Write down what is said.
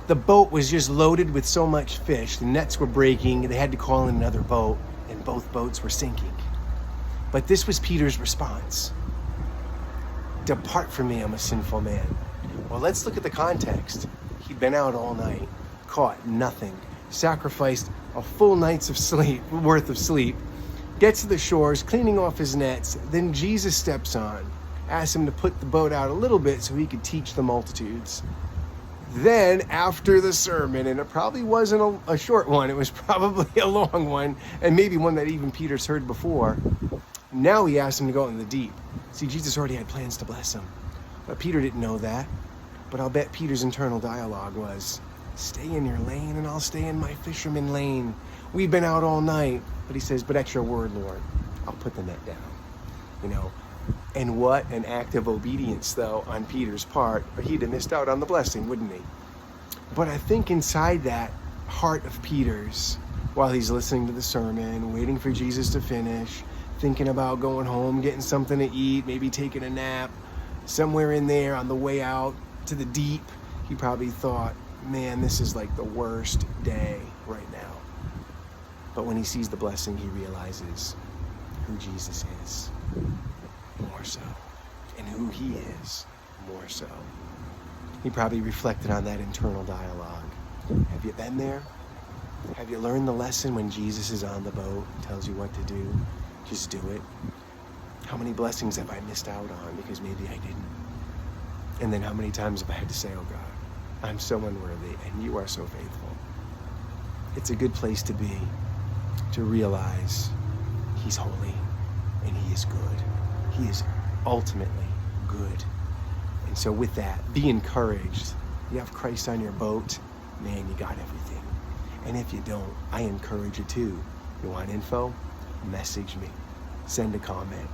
The boat was just loaded with so much fish. The nets were breaking. They had to call in another boat, and both boats were sinking. But this was Peter's response. Depart from me, I'm a sinful man. Well, let's look at the context. He'd been out all night, caught nothing, sacrificed a full night's worth of sleep, gets to the shores, cleaning off his nets. Then Jesus steps on, asks him to put the boat out a little bit so he could teach the multitudes. Then, after the sermon, and it probably wasn't a short one, it was probably a long one, and maybe one that even Peter's heard before, now he asked him to go out in the deep. See, Jesus already had plans to bless him, but Peter didn't know that. But I'll bet Peter's internal dialogue was, stay in your lane and I'll stay in my fisherman lane. We've been out all night. But he says, but at your word, Lord, I'll put the net down. You know, and what an act of obedience, though, on Peter's part. Or he'd have missed out on the blessing, wouldn't he? But I think inside that heart of Peter's, while he's listening to the sermon, waiting for Jesus to finish, thinking about going home, getting something to eat, maybe taking a nap, somewhere in there on the way out to the deep, he probably thought, man, this is like the worst day right now. But when he sees the blessing, he realizes who Jesus is, more so, and who he is, more so. He probably reflected on that internal dialogue. Have you been there? Have you learned the lesson when Jesus is on the boat and tells you what to do? Just do it. How many blessings have I missed out on because maybe I didn't? And then how many times have I had to say, oh God, I'm so unworthy and you are so faithful. It's a good place to be, to realize he's holy and he is good. He is ultimately good. And so with that, be encouraged. You have Christ on your boat, man, you got everything. And if you don't, I encourage you to. You want info? Message me. Send a comment.